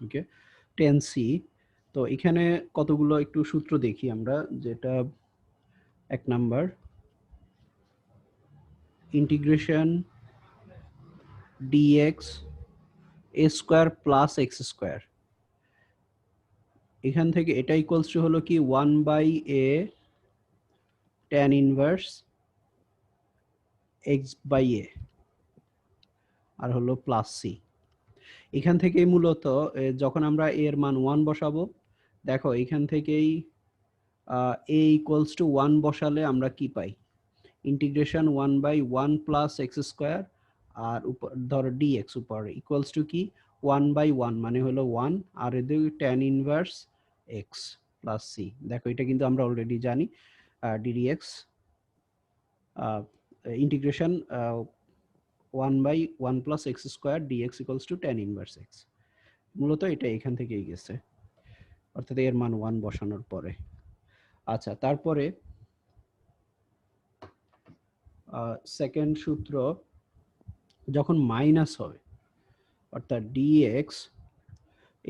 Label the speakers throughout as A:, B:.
A: ওকে, 10c। তো এখানে কতগুলো একটু সূত্র দেখি আমরা, যেটা 1 number integration dx a square plus x square, এখান থেকে এটা ইকুয়ালস টু হলো কি 1/a tan ইনভার্স x/a আর হলো প্লাস c। এখান থেকেই মূলত যখন আমরা a এর মান 1 বসাবো, দেখো এখান থেকেই a ইকুয়ালস টু 1 বসালে আমরা কি পাই, ইন্টিগ্রেশন 1/1 প্লাস এক্স স্কোয়ার আর উপর ধরো ডিএক্স উপর ইকুয়ালস টু কি 1/1 মানে হলো 1 আর এদিকে tan inverse x plus C. দেখো এটা কিন্তু আমরা অলরেডি জানি, d dx integration 1/1 plus x square dx equals to tan inverse x. মূলত এটা এখান থেকেই গেছে, অর্থাৎ এর মান 1 বসানোর পরে। আচ্ছা, তারপরে সেকেন্ড সূত্র, যখন মাইনাস হবে অর্থাৎ dx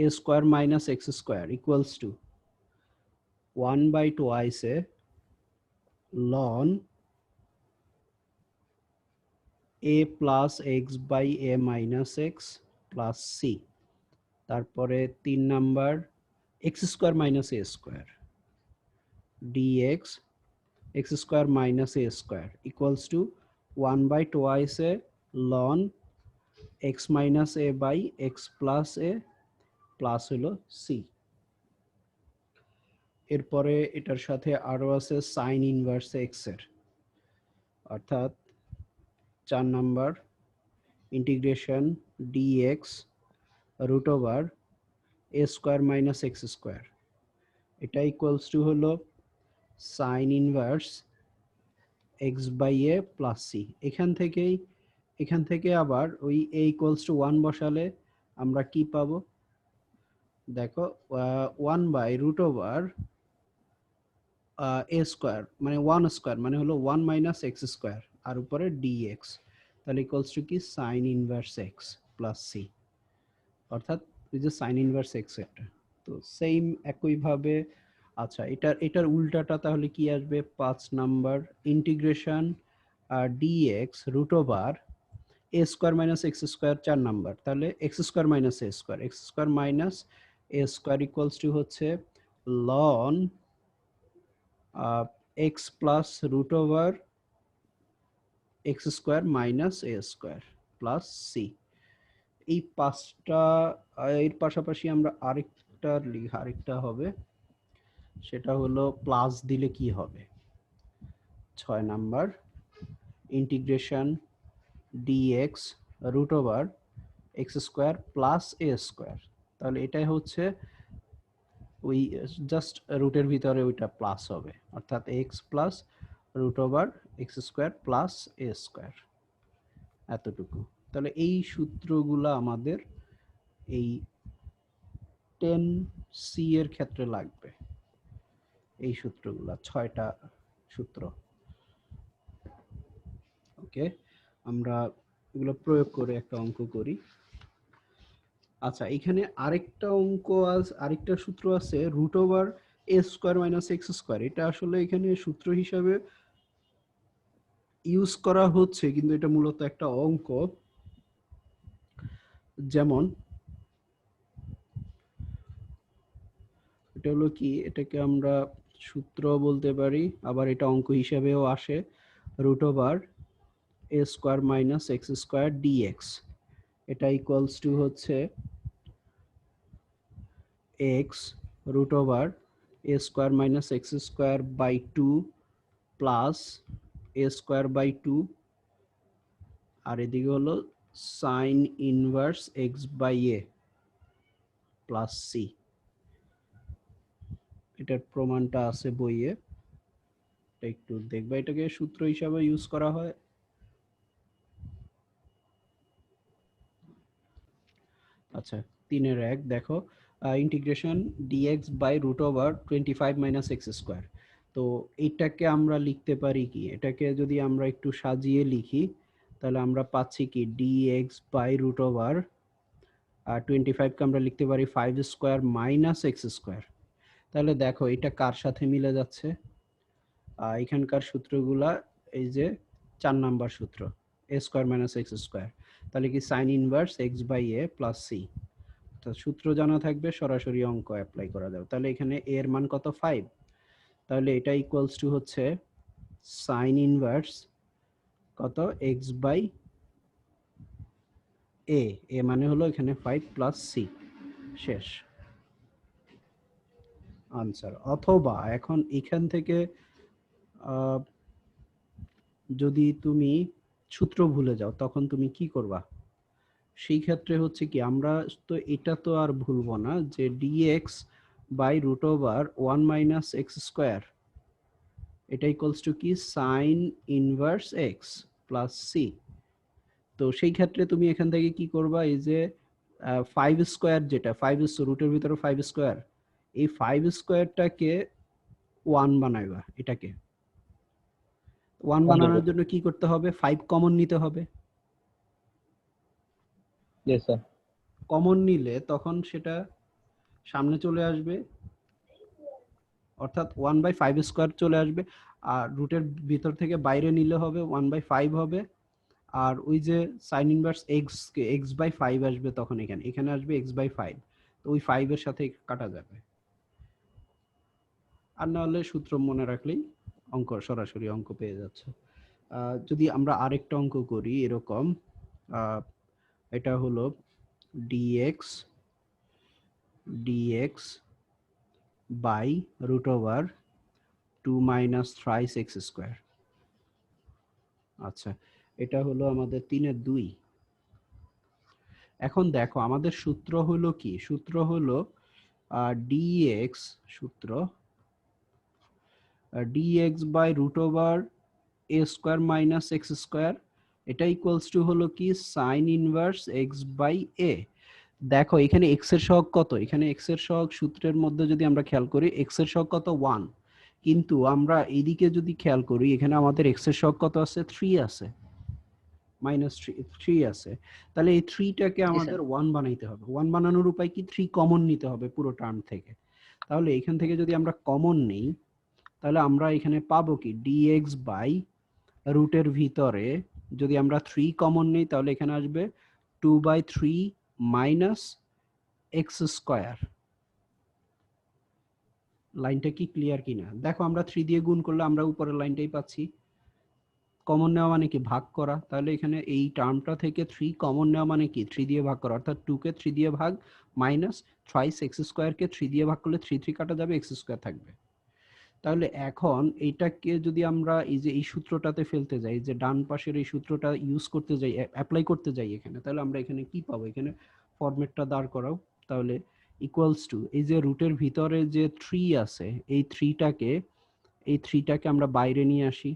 A: a square minus x square equals to 1/2 ln a plus x by a minus x plus C. তারপরে 3 number x square minus a square dx x square minus a square equals to 1/2 ln x minus a by x plus a plus হলো C. এরপরে এটার সাথে আরো আছে sign inverse x এর, অর্থাৎ 4 number integration d x root over a square minus x square, এটা equals to হলো sine inverse x by a plus c. এখান থেকে আবার ওই এ ইকুয়ালস টু 1 বসালে আমরা কি পাবো, দেখো 1/√ওভার এ স্কোয়ার মানে 1 স্কোয়ার মানে হলো 1 মাইনাস এক্স স্কোয়ার আর উপরে ডিএক্স, তাহলে ইকুয়ালস টু কি sine inverse x plus C, অর্থাৎ এই যে সাইন ইনভার্স এক্স এটা। তো সেম একইভাবে, আচ্ছা এটার উল্টাটা তাহলে কি আসবে, 5 number integration d x root over a square minus x square 4 number, তাহলে x square minus a square equals to হচ্ছে লন x plus root over x square minus a square plus c. এই 5টা, এর পাশাপাশি আমরা আরেকটা হবে, সেটা হলো প্লাস দিলে কি হবে, 6 number integration d x root over x square plus a square, তাহলে এটাই হচ্ছে ওই জাস্ট রুটের ভিতরে ওইটা প্লাস হবে, অর্থাৎ x plus root over x square plus a square, এতটুকু। তাহলে এই সূত্রগুলা আমাদের এই 10c এর ক্ষেত্রে লাগবে, এই সূত্রগুলা 6টা সূত্র। ওকে, আমরা এগুলো প্রয়োগ করে একটা অঙ্ক করি। আচ্ছা, এখানে আরেকটা সূত্র আছে root over a square minus x square, এটা আসলে এখানে সূত্র হিসাবে ইউজ করা হচ্ছে, কিন্তু এটা মূলত একটা অঙ্ক। যেমন এটা হলো কি, এটাকে আমরা সূত্র বলতে পারি, আবার এটা অঙ্ক হিসাবেও আসে, root over a square minus x square d x, এটা ইকুয়ালস টু হচ্ছে x root over a square minus x square by 2 plus a square by 2, আর এদিকে হলো sine inverse x by a plus c. এটার প্রমাণটা আছে বইয়ে, একটু দেখবা, এটাকে সূত্র হিসাবে ইউজ করা হয়। আচ্ছা, 3-1 দেখো, integration dx by root over 25 minus x square. তো এটাকে আমরা লিখতে পারি কি, এটাকে যদি আমরা একটু সাজিয়ে লিখি তাহলে আমরা পাচ্ছি কি ডিএক্স বাই রুট ওভার 25 কে আমরা লিখতে পারি 5 স্কয়ার মাইনাস এক্স স্কয়ার। তাহলে দেখো এটা কার সাথে মিলে যাচ্ছে, এখানকার সূত্রগুলা এই যে 4 নাম্বার সূত্র a square minus x square. তাহলে কি sine inverse x by a plus C. তো সূত্র জানা থাকবে, সরাসরি অঙ্ক অ্যাপ্লাই করা যাবে। তাহলে এখানে a এর মান কত 5, তাহলে এটা ইকুয়ালস টু হচ্ছে সাইন ইনভার্স কত এক্স বাই এ, এ মানে হলো এখানে 5 প্লাস সি, শেষ আনসার। অথবা এখন এখান থেকে যদি তুমি সূত্র ভুলে যাও তখন তুমি কি করবা, সেই ক্ষেত্রে হচ্ছে কি আমরা তো এটা তো আর ভুলবো না যে dx by root over 1 minus x square, এটা ইকুয়ালস টু কি sine inverse x plus C. তো সেই ক্ষেত্রে তুমি এখান থেকে কি করবা, এই যে 5 স্কোয়ার, যেটা 5 রুটের ভিতরে 5 স্কোয়ার, এই 5 স্কোয়ারটাকে 1 বানাইবা। এটাকে 1 বানানোর জন্য কি করতে হবে, 5 কমন নিতে হবে।
B: Yes sir.
A: কমন নিলে তখন সেটা সামনে চলে আসবে, অর্থাৎ 1/5 স্কয়ার চলে আসবে। আর রুটের ভিতর থেকে বাইরে নিলে হবে 1/5 হবে। আর ওই যে সাইন ইনভার্স এক্স কে x/5 আসবে, তখন এখানে এখানে আসবে x/5, তো ওই 5 এর সাথে কাটা যাবে। আর না হলে সূত্র মনে রাখলেই অঙ্ক, সরাসরি অঙ্ক পেয়ে যাচ্ছে। যদি আমরা আরেকটা অঙ্ক করি এরকম, এটা হলো dx by root over 2 minus thrice x square. আচ্ছা, এটা হলো আমাদের 3-এর 2। এখন দেখো আমাদের সূত্র হলো কি, সূত্র হলো dx, সূত্র dx by root over a square minus x square, এটা ইকুয়ালস টু হলো কি sine inverse x by a. দেখো এখানে এক্স এর সহগ কত, এখানে এক্স এর সহগ সূত্রের মধ্যে যদি আমরা খেয়াল করি এক্স এর সহগ কত 1, কিন্তু আমরা এইদিকে যদি খেয়াল করি এখানে আমাদের এক্স এর সহগ কত আছে 3 আছে, -3 আছে। তাহলে এই 3টাকে আমাদের 1 বানাইতে হবে। 1 বানানোর উপায় কি, 3 কমন নিতে হবে পুরো টার্ম থেকে। তাহলে এখান থেকে যদি আমরা কমন নেই তাহলে আমরা এখানে পাবো কি dx বাই রুটের ভিতরে যদি আমরা 3 কমন নেই তাহলে এখানে আসবে 2/3 মাইনাস এক্স স্কোয়ার। লাইনটা কি ক্লিয়ার কিনা দেখো, আমরা 3 দিয়ে গুণ করলে আমরা উপরের লাইনটাই পাচ্ছি। কমন নেওয়া মানে কি ভাগ করা, তাহলে এখানে এই টার্মটা থেকে 3 কমন নেওয়া মানে কি 3 দিয়ে ভাগ করা, অর্থাৎ 2 কে 3 দিয়ে ভাগ মাইনাস থ্রাইস এক্স স্কোয়ার কে 3 দিয়ে ভাগ করলে 3 কাটা যাবে, এক্স স্কোয়ার থাকবে। তাহলে এখন এইটাকে যদি আমরা এই যে এই সূত্রটাতে ফেলতে যাই, যে ডান পাশের এই সূত্রটা ইউজ করতে যাই, অ্যাপ্লাই করতে যাই এখানে, তাহলে আমরা এখানে কি পাবো, এখানে ফরম্যাটটা দাঁড় করাও। তাহলে ইকুয়ালস টু এই যে রুটের ভিতরে যে 3 আছে, এই 3টাকে আমরা বাইরে নিয়ে আসি,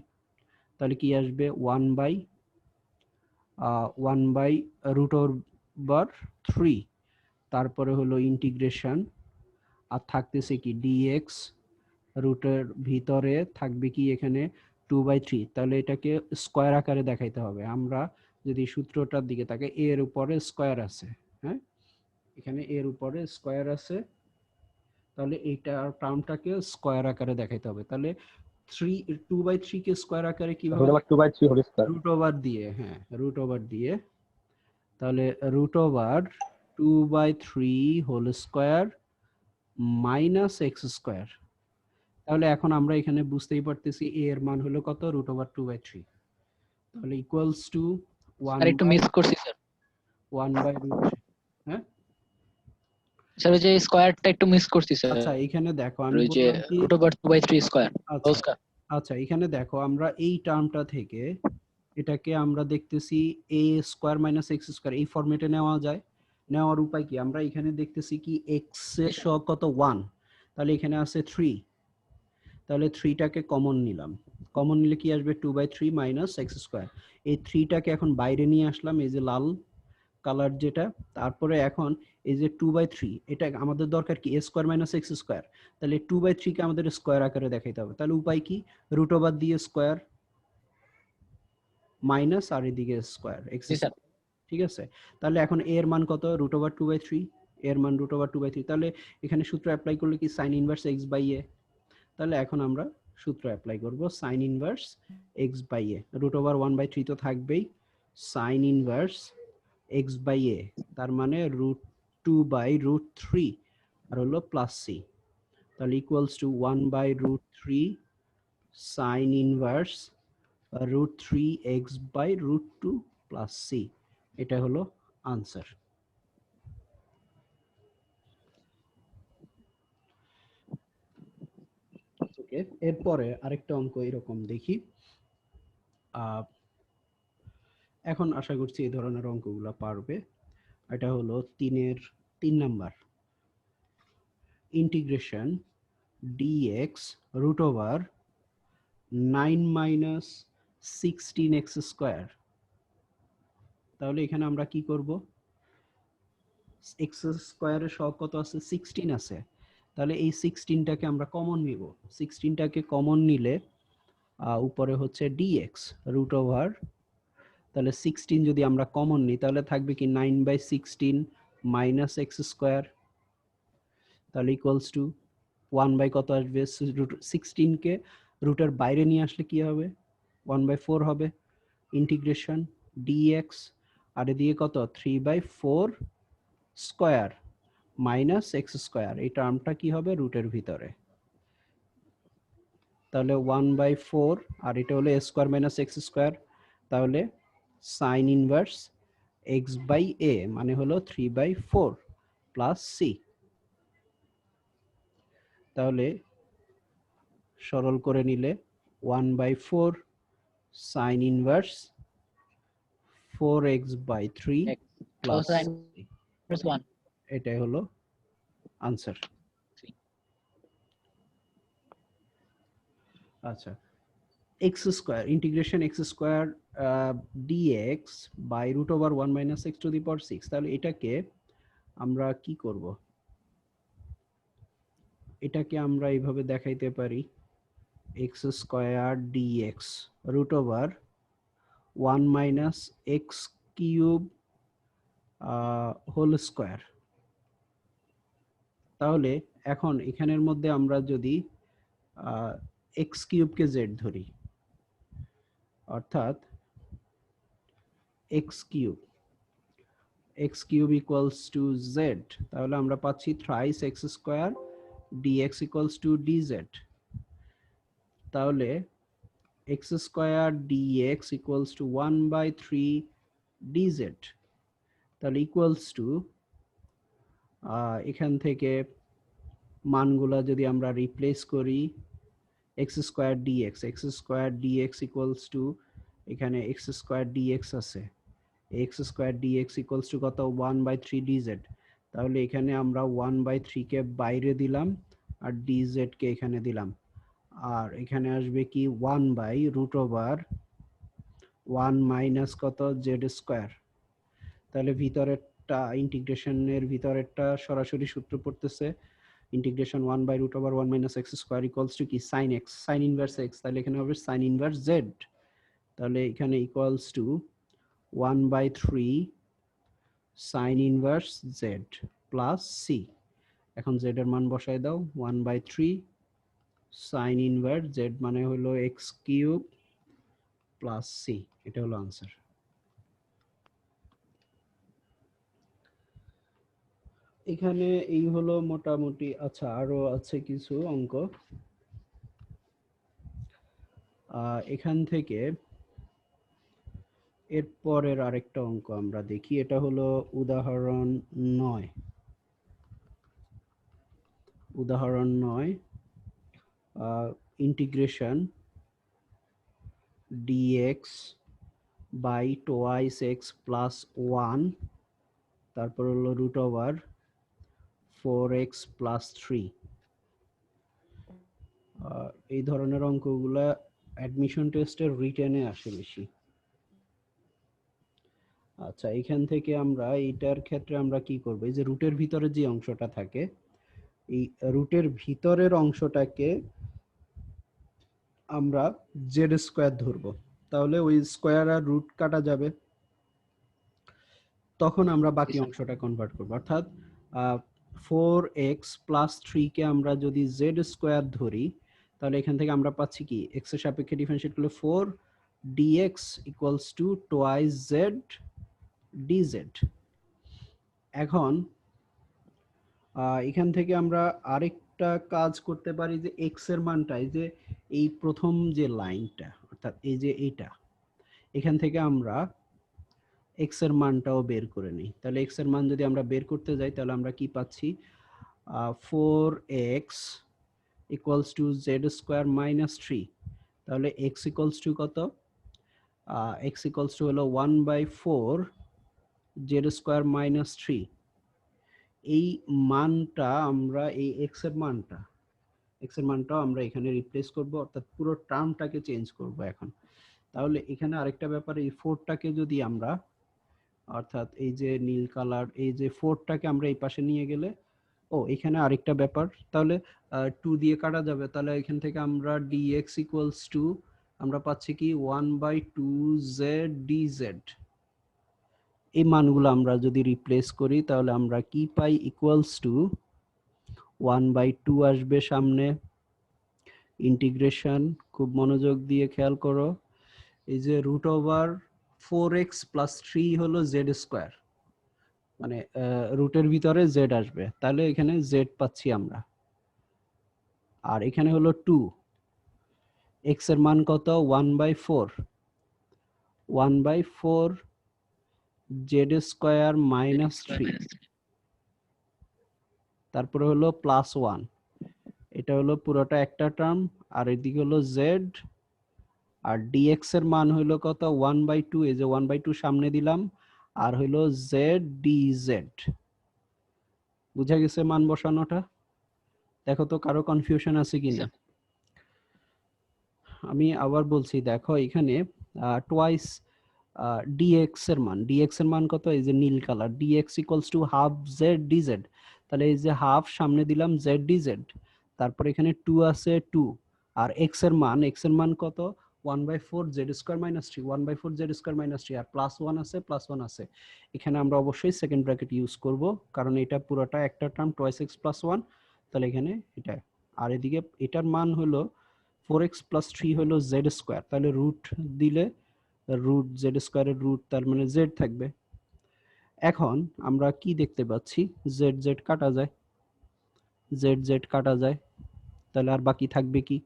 A: তাহলে কি আসবে 1/1 রুট ওভার 3, তারপরে হলো ইন্টিগ্রেশন, আর থাকতেছে কি dx, রুটের ভিতরে থাকবে কি এখানে 2/3, তাহলে এটাকে স্কয়ার আকারে দেখাইতে হবে। আমরা যদি সূত্রটার দিকে তাকাই, এর উপরে স্কয়ার আছে, হ্যাঁ এখানে এর উপরে স্কয়ার আছে, তাহলে এইটা টার্মটাকে স্কয়ার আকারে দেখাইতে হবে। তাহলে 2/3 কে স্কয়ার আকারে কিভাবে,
B: root over 2/3 whole square.
A: Root over দিয়ে, হ্যাঁ রুট ওভার দিয়ে, তাহলে root over 2/3 whole square minus x square. তাহলে এখন আমরা এখানে বুঝতেই পারতেছি a এর মান হলো কত, রুট ওভার 2/3, তাহলে ইকুয়ালস টু 1
C: স্যার একটু মিস করছি স্যার।
A: 1/√3। হ্যাঁ
C: স্যার ওই যে স্কয়ারটা একটু মিস করছি স্যার।
A: আচ্ছা এখানে দেখো আমি
C: ওই যে
A: বললাম কি
C: √2/3 স্কয়ার হোল স্কয়ার।
A: আচ্ছা এখানে দেখো আমরা এই টার্মটা থেকে এটাকে আমরা দেখতেছি a square minus x square, এই ফরম্যাটে নেওয়া যায়। নেওয়ার উপায় কি, আমরা এখানে দেখতেছি কি x এর সহগ কত 1, তাহলে এখানে আছে 3, তাহলে 3টাকে কমন নিলাম, কমন নিলে কি আসবে 2/3 মাইনাস এক্স স্কোয়ার। এই 3টাকে এখন বাইরে নিয়ে আসলাম, এই যে লাল কালার যেটা, তারপরে এখন এই যে 2/3, এটা আমাদের দরকার কি a square minus x square, তাহলে 2/3 কে আমাদের স্কোয়ার আকারে দেখাইতে হবে। তাহলে উপায় কি, রুট ওভার দিয়ে স্কোয়ার মাইনাস আর এদিকে স্কোয়ার এক্স
C: জি স্যার।
A: ঠিক আছে, তাহলে এখন a এর মান কত, √2/3, এর মান √2/3, তাহলে এখানে সূত্র অ্যাপ্লাই করলে কি sin ইনভার্স x/a, তাহলে এখন আমরা সূত্র অ্যাপ্লাই করব sin ইনভার্স x/a, √1/3 তো থাকবেই, sin ইনভার্স x/a, তার মানে √2/√3 আর হলো প্লাস c, তাহলে equals two 1/√3 sin inverse √3x/√2 plus c, এটা হলো আনসার। ওকে, এরপরে আরেকটা অঙ্ক এরকম দেখি। এখন আশা করছি এই ধরনের অঙ্কগুলো পারবে। এটা হলো 3 নাম্বার, ইন্টিগ্রেশন dx √9 - 16x²। তাহলে এখানে আমরা কি করব, x² এর সহগ কত আছে, 16 আছে, তাহলে এই 16টাকে আমরা কমন নিব, 16টাকে কমন নিলে উপরে হচ্ছে dx √ তাহলে 16 যদি আমরা কমন নিই তাহলে থাকবে কি 9/16 - x², তাহলে ইকুয়ালস টু 1 কত আসবে, 16 কে রুটের বাইরে নিয়ে আসলে কি হবে, 1/4 হবে, ইন্টিগ্রেশন dx আর এদিকে কত 3/4 স্কয়ার মাইনাস x², এই টার্মটা কি হবে রুটের ভিতরে, তাহলে 1/4 আর এটা হলো a² - x², তাহলে sin ইনভার্স x/a মানে হলো 3/4 প্লাস c, তাহলে সরল করে নিলে 1/4 sin inverse 4x/3 plus
C: sin inverse 1
A: এটাই হলো আনসার। আচ্ছা, x² integration x² dx by √1 - x⁻6, তাহলে এটাকে আমরা কি করব, এটাকে আমরা এইভাবে দেখাইতে পারি x² dx √1 - x³ whole square. তাহলে এখন এখানের মধ্যে আমরা যদি x³ কে z ধরি, অর্থাৎ x³ ইকুয়ালস টু z, তাহলে আমরা পাচ্ছি thrice x² dx equals two dz, তাহলে x² dx equals two 1/3 dz, তাহলে ইকুয়ালস টু এখান থেকে মানগুলা যদি আমরা রিপ্লেস করি, x² dx ইকুয়ালস টু এখানে x² dx আছে, x² dx ইকুয়ালস টু কত 1/3 dz, তাহলে এখানে আমরা 1/3 কে বাইরে দিলাম আর dz কে এখানে দিলাম, আর এখানে আসবে কি 1/√1 মাইনাস কত z², তাহলে ভিতরেরটা ইন্টিগ্রেশনের ভিতরেরটা সরাসরি সূত্র পড়তেছে ইন্টিগ্রেশন 1/√1 - x² ইকুয়ালস টু কি sin x, sin inverse x, তাহলে এখানে হবে sin ইনভার্স z, তাহলে এখানে equals to 1/3 sin inverse z plus c, এখন z এর মান বসায় দাও, 1/3 sin ইনভার্স z মানে হলো x³ প্লাস c, এটা হলো আনসার। এখানে এই হলো মোটামুটি। আচ্ছা, আরো আছে কিছু অঙ্ক, এখান থেকে এর পরের আরেকটা অঙ্ক আমরা দেখি, এটা হলো উদাহরণ 9। উদাহরণ 9, integration dx by twice x plus 1, তারপর হলো √4x প্লাস 3। এই ধরনের অঙ্কগুলা অ্যাডমিশন টেস্টের রিটেনে আসে বেশি। আচ্ছা, এখান থেকে আমরা এটার ক্ষেত্রে আমরা কি করব, এই যে রুটের ভিতরে যে অংশটা থাকে, এই রুটের ভিতরের অংশটাকে আমরা z² ধরবো, তাহলে ওই স্কয়ার আর রুট কাটা যাবে, তখন আমরা বাকি
C: জি, স্যার।
A: অংশটা কনভার্ট করব, অর্থাৎ 4x প্লাস 3 কে আমরা যদি z স্কয়ার ধরি, তাহলে এখান থেকে আমরা পাচ্ছি কি x এর সাপেক্ষে ডিফারেন্সিয়েট করলে 4 dx equals two twice z dz। এখন এখান থেকে আমরা আরেকটা কাজ করতে পারি যে x এর মানটাই যে এই প্রথম যে লাইনটা, অর্থাৎ এই যে এইটা, এখান থেকে আমরা x এর মানটাও বের করে নিই। তাহলে x এর মান যদি আমরা বের করতে যাই, তাহলে আমরা কি পাচ্ছি, 4x equals to Z square minus 3। তাহলে x ইকুয়ালস টু কত, x ইকুয়ালস টু হলো 1/4 জেড স্কোয়ার মাইনাস 3। এই মানটা আমরা এই x এর মানটাও আমরা এখানে রিপ্লেস করব, অর্থাৎ পুরো টার্মটাকে চেঞ্জ করব এখন। তাহলে এখানে আরেকটা ব্যাপার, এই 4টাকে যদি আমরা, অর্থাৎ এই যে নীল কালার, এই যে 4টাকে আমরা এই পাশে নিয়ে গেলে, এখানে আরেকটা ব্যাপার, তাহলে 2 দিয়ে কাটা যাবে, তাহলে এখান থেকে আমরা dx ইকুয়ালস টু আমরা পাচ্ছি কি 1/2z dz। এই মানগুলো আমরা যদি রিপ্লেস করি, তাহলে আমরা কি পাই, ইকুয়ালস টু 1/2 আসবে সামনে, ইন্টিগ্রেশন, খুব মনোযোগ দিয়ে খেয়াল করো, এই যে রুট ওভার 4x প্লাস 3 হলো জেড স্কোয়ার, মানে রুটের ভিতরে জেড আসবে, তাহলে এখানে জেড পাচ্ছি আমরা। আর এখানে হলো 2, x এর মান কত, 1/4 জেড স্কোয়ার মাইনাস 3, তারপরে হলো প্লাস 1, এটা হলো পুরোটা একটা টার্ম, আর এদিকে হলো জেড, আর dx এর মান হলো কত, 1/2, এই যে 1/2 সামনে দিলাম, আর হলো জেড dz। বুঝা গেছে মান বসানোটা? দেখো তো কারো কনফিউশন আছে কিনা। আমি আবার বলছি, দেখো এখানে টোয়াইস dx এর মান কত, এই যে নীল colour, dx equals to half z dz। তাহলে এই যে হাফ সামনে দিলাম z dz, তারপর এখানে 2 আছে 2, আর x এর মান কত, 1/4 z square minus 3, 1/4 z square minus 3, আর প্লাস 1 আছে। এখানে আমরা অবশ্যই সেকেন্ড ব্র্যাকেট ইউজ করব, কারণ এটা পুরোটা একটা টার্ম, টোয়াইস x প্লাস 1, তাহলে এখানে এটা, আর এদিকে এটার মান হলো 4x প্লাস 3 হলো z স্কয়ার, তাহলে রুট দিলে রুট জেড স্কয়ারের রুট, তার মানে জেড থাকবে। এখন আমরা কি দেখতে পাচ্ছি, জেড জেড কাটা যায়, তাহলে আর বাকি থাকবে কি,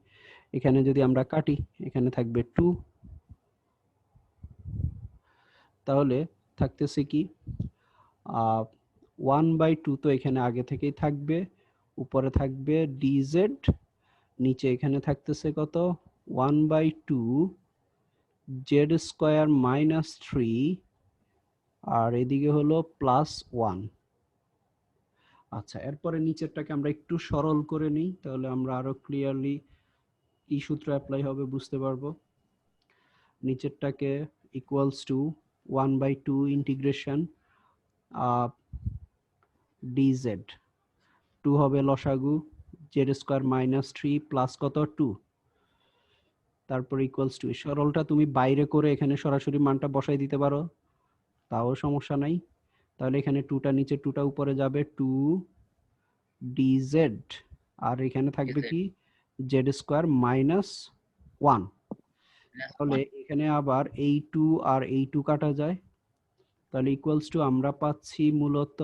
A: এখানে যদি আমরা কাটি, এখানে থাকবে 2, তাহলে থাকতেছে কি 1/2, তো এখানে আগে থেকেই থাকবে, উপরে থাকবে dz, নিচে এখানে থাকতেছে কত, 1/2 জেড স্কয়ার মাইনাস 3, আর এদিকে হলো প্লাস 1। আচ্ছা, এরপরে নিচেরটাকে আমরা একটু সরল করে নিই, তাহলে আমরা আরো ক্লিয়ারলি কি সূত্র অ্যাপ্লাই হবে বুঝতে পারবো। নিচেরটাকে ইকুয়ালস টু 1/2 ইন্টিগ্রেশন dz, 2 হবে লসাগু, জেড স্কয়ার মাইনাস 3 প্লাস কত 2, তারপর ইকুয়ালস টু, সরলটা তুমি বাইরে করে এখানে সরাসরি মানটা বসাই দিতে পারো, তাও সমস্যা নাই। তাহলে এখানে 2টা নিচে, 2টা উপরে যাবে, 2 dz, আর এখানে থাকবে কি জেড স্কয়ার মাইনাস 1। তাহলে এখানে আবার এই 2 আর এই 2 কাটা যায়, তাহলে ইকুয়ালস টু আমরা পাচ্ছি মূলত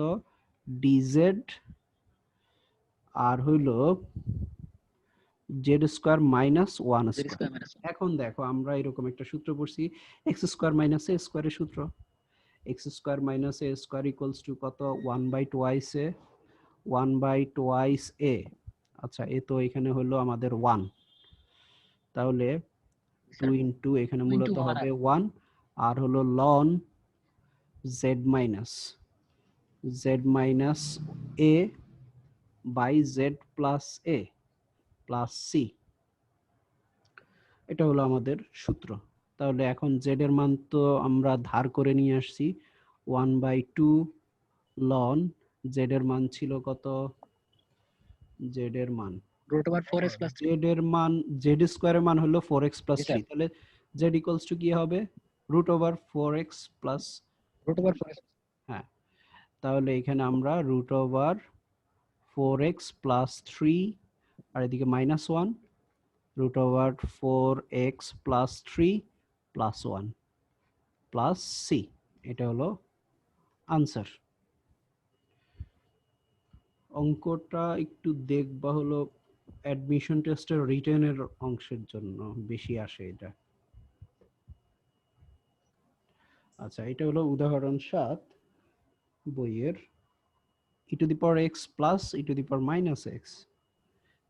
A: dz আর হইলো জেড স্কয়ার মাইনাস 1 স্কয়ার। এখন দেখো আমরা এরকম একটা সূত্র পড়ছি, এক্স স্কয়ার মাইনাস এ স্কয়ারের সূত্র, x square minus A square equals to কত, 1/2 এ। আচ্ছা, এ তো এখানে হলো আমাদের 1, তাহলে 2 ইনটু এখানে মূলত হবে 1, আর হলো ln z minus a by z plus a plus C, এটা হলো আমাদের সূত্র। তাহলে এখন জেড এর মান তো আমরা ধার করে নিয়ে আসছি, 1/2 লন, জেড এর মান ছিল কত, জেড এর মান
C: root over 4x plus 3
A: Z এর মান, জেড স্কয়ারের মান হলো 4x প্লাস 3, তাহলে জেড ইকুয়ালস টু কি হবে, root over 4x plus,
C: root over 4x
A: হ্যাঁ তাহলে এখানে আমরা রুট ওভার 4x প্লাস 3 আর এদিকে minus 1 root over 4x plus 3 plus 1 plus C, এটা হলো আনসার। অঙ্কটা একটু দেখবা হলো অ্যাডমিশন টেস্টের রিটেনের অংশের জন্য বেশি আসে এটা। আচ্ছা, এটা হলো উদাহরণ 7 বইয়ের e to the power x plus e to the power minus x।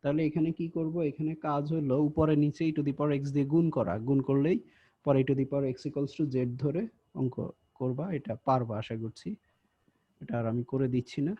A: তাহলে এখানে কি করব, এখানে কাজ হলো উপরে নিচে e to the power x দিয়ে গুণ করা, গুণ করলেই পরে e to the power x equals to z ধরে অঙ্ক করবা, এটা পারবা আশা করছি। এটা আর আমি করে দিচ্ছি না।